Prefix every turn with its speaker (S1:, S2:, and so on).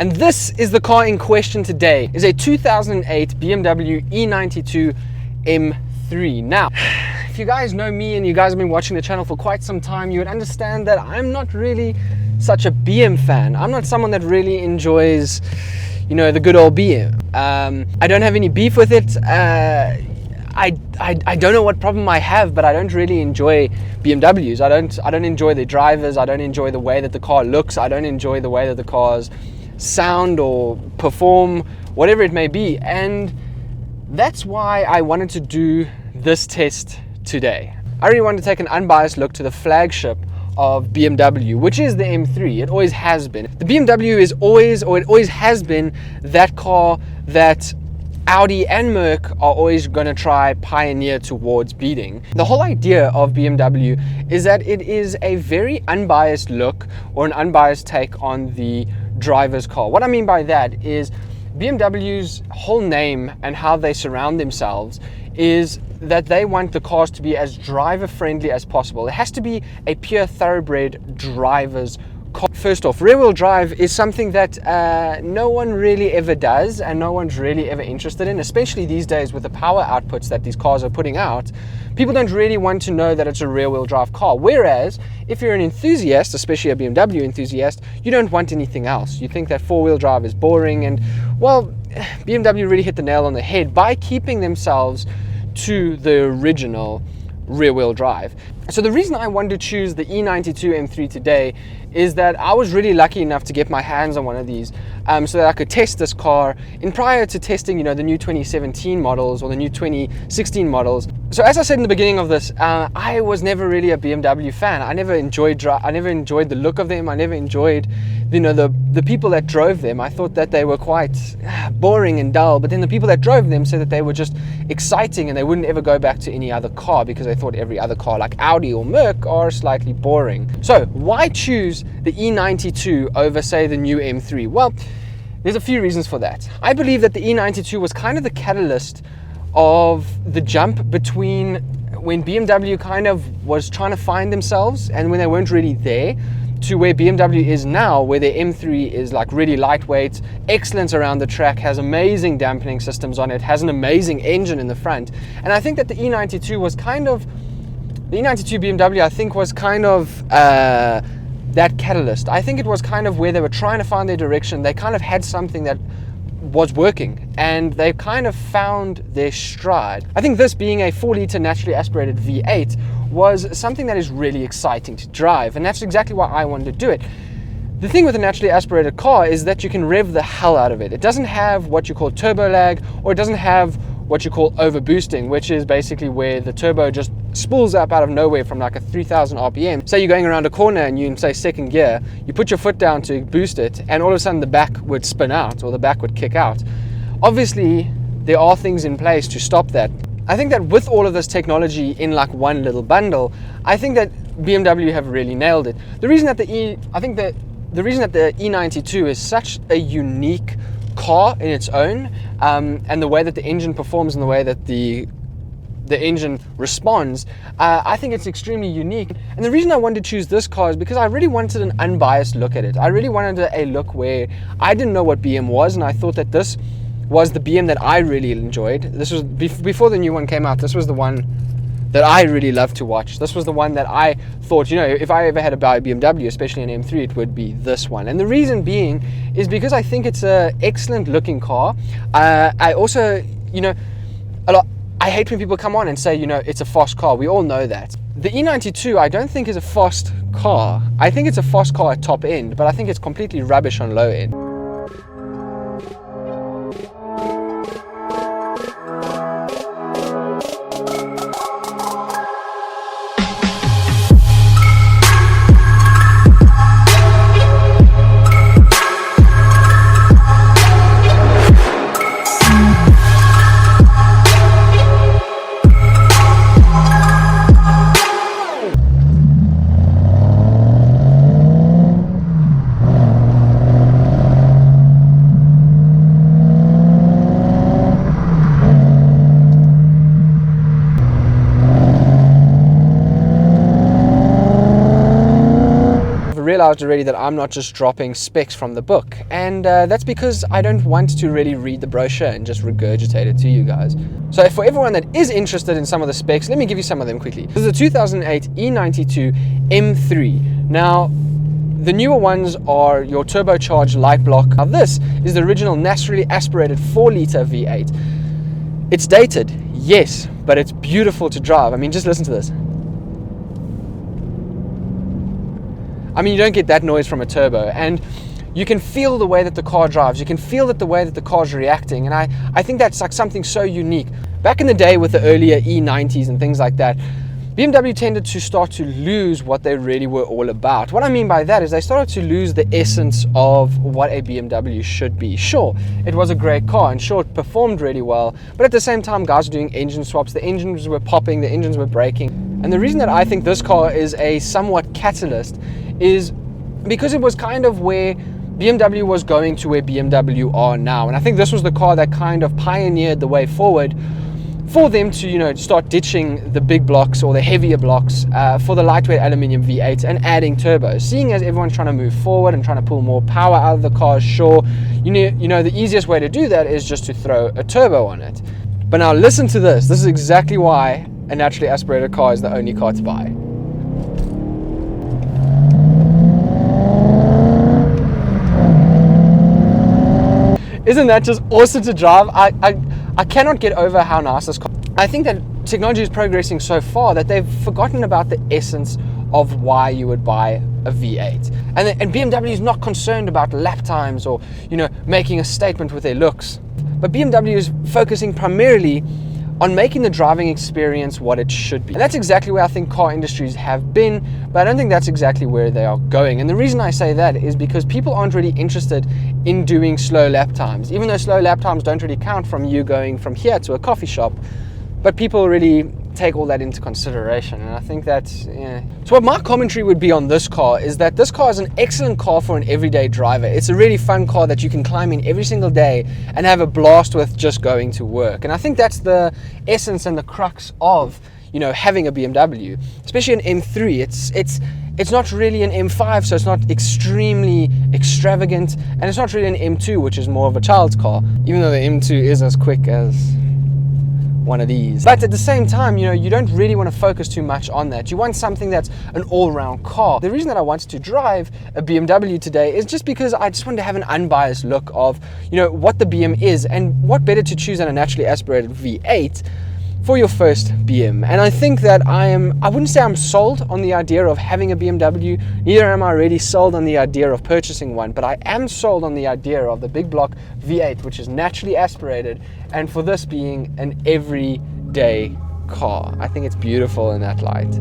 S1: And this is the car in question today. It's a 2008 BMW E92 M3. Now, if you guys know me and you guys have been watching the channel for quite some time, you would understand that I'm not really such a BM fan. I'm not someone that really enjoys, you know, the good old BM. I don't have any beef with it. I don't know what problem I have, but I don't really enjoy BMWs. I don't enjoy the drivers. I don't enjoy the way that the car looks. I don't enjoy the way that the cars sound or perform, whatever it may be. And that's why I wanted to do this test today. I really wanted to take an unbiased look to the flagship of BMW, which is the M3. It always has been. The BMW is always, or it always has been, that car that Audi and Merc are always going to try pioneer towards beating. The whole idea of BMW is that it is a very unbiased look or an unbiased take on the driver's car. What I mean by that is BMW's whole name and how they surround themselves is that they want the cars to be as driver friendly as possible. It has to be a pure thoroughbred driver's car. First off, rear wheel drive is something that no one really ever does and no one's really ever interested in, especially these days with the power outputs that these cars are putting out. People don't really want to know that it's a rear wheel drive car. Whereas if you're an enthusiast, especially a BMW enthusiast, you don't want anything else. You think that four-wheel drive is boring, and well, BMW really hit the nail on the head by keeping themselves to the original rear wheel drive. So the reason I wanted to choose the E92 M3 today is that I was really lucky enough to get my hands on one of these so that I could test this car in prior to testing, you know, the new 2017 models or the new 2016 models. So as I said in the beginning of this, I was never really a BMW fan. I never enjoyed the look of them. I never enjoyed, you know, the people that drove them. I thought that they were quite boring and dull, but then the people that drove them said that they were just exciting and they wouldn't ever go back to any other car because they thought every other car like Audi or Merc are slightly boring. So why choose the E92 over, say, the new M3? Well, there's a few reasons for that. I believe that the E92 was kind of the catalyst of the jump between when BMW kind of was trying to find themselves and when they weren't really there, to where BMW is now, where their M3 is like really lightweight, excellence around the track, has amazing dampening systems on it, has an amazing engine in the front. And I think that the E92 was kind of, the E92 BMW I think was kind of that catalyst. I think it was kind of where they were trying to find their direction. They kind of had something that was working and they kind of found their stride. I think this being a 4-litre naturally aspirated V8 was something that is really exciting to drive, and that's exactly why I wanted to do it. The thing with a naturally aspirated car is that you can rev the hell out of it. It doesn't have what you call turbo lag, or it doesn't have what you call overboosting, which is basically where the turbo just spools up out of nowhere from like a 3000 RPM. Say you're going around a corner and you're in, say, second gear, you put your foot down to boost it, and all of a sudden the back would spin out or the back would kick out. Obviously, there are things in place to stop that. I think that with all of this technology in like one little bundle, I think that BMW have really nailed it. The reason that the E92 is such a unique car in its own, and the way that the engine performs and the way that the engine responds, I think it's extremely unique. And the reason I wanted to choose this car is because I really wanted an unbiased look at it. I really wanted a look where I didn't know what BM was, and I thought that this was the BM that I really enjoyed. This was before the new one came out. This was the one that I really loved to watch. This was the one that I thought, you know, if I ever had to buy a BMW, especially an M3, it would be this one. And the reason being is because I think it's an excellent looking car. I also, you know, I hate when people come on and say, you know, it's a fast car. We all know that. The E92 I don't think is a fast car. I think it's a fast car at top end, but I think it's completely rubbish on low end. realized already that I'm not just dropping specs from the book, and that's because I don't want to really read the brochure and just regurgitate it to you guys. So for everyone that is interested in some of the specs, let me give you some of them quickly. This is a 2008 E92 M3. Now, the newer ones are your turbocharged light block. Now this is the original naturally aspirated 4-liter V8. It's dated, yes, but it's beautiful to drive. I mean, just listen to this. I mean, you don't get that noise from a turbo, and you can feel the way that the car drives. You can feel that the way that the car's reacting, and I think that's like something so unique. Back in the day with the earlier E90s and things like that, BMW tended to start to lose what they really were all about. What I mean by that is they started to lose the essence of what a BMW should be. Sure, it was a great car, and sure, it performed really well, but at the same time, guys were doing engine swaps, the engines were popping, the engines were breaking. And the reason that I think this car is a somewhat catalyst is because it was kind of where BMW was going to where BMW are now. And I think this was the car that kind of pioneered the way forward for them to, you know, start ditching the big blocks or the heavier blocks for the lightweight aluminium V8 and adding turbos. Seeing as everyone's trying to move forward and trying to pull more power out of the car, sure, you know, the easiest way to do that is just to throw a turbo on it. But now listen to this. This is exactly why a naturally aspirated car is the only car to buy. Isn't that just awesome to drive? I cannot get over how nice this car is. I think that technology is progressing so far that they've forgotten about the essence of why you would buy a V8. And BMW is not concerned about lap times or, you know, making a statement with their looks. But BMW is focusing primarily on making the driving experience what it should be. And that's exactly where I think car industries have been, but I don't think that's exactly where they are going. And the reason I say that is because people aren't really interested in doing slow lap times, even though slow lap times don't really count from you going from here to a coffee shop, but people really take all that into consideration. And I think that's, yeah. So what my commentary would be on this car is that this car is an excellent car for an everyday driver. It's a really fun car that you can climb in every single day and have a blast with just going to work. And I think that's the essence and the crux of, you know, having a BMW, especially an M3. It's not really an M5, so it's not extremely extravagant, and it's not really an M2, which is more of a child's car, even though the M2 is as quick as one of these. But at the same time, you know, you don't really want to focus too much on that. You want something that's an all-round car. The reason that I wanted to drive a BMW today is just because I just wanted to have an unbiased look of, you know, what the BM is, and what better to choose than a naturally aspirated V8 for your first BM. And I think that I wouldn't say I'm sold on the idea of having a BMW, neither am I really sold on the idea of purchasing one, but I am sold on the idea of the big block V8, which is naturally aspirated, and for this being an everyday car. I think it's beautiful in that light.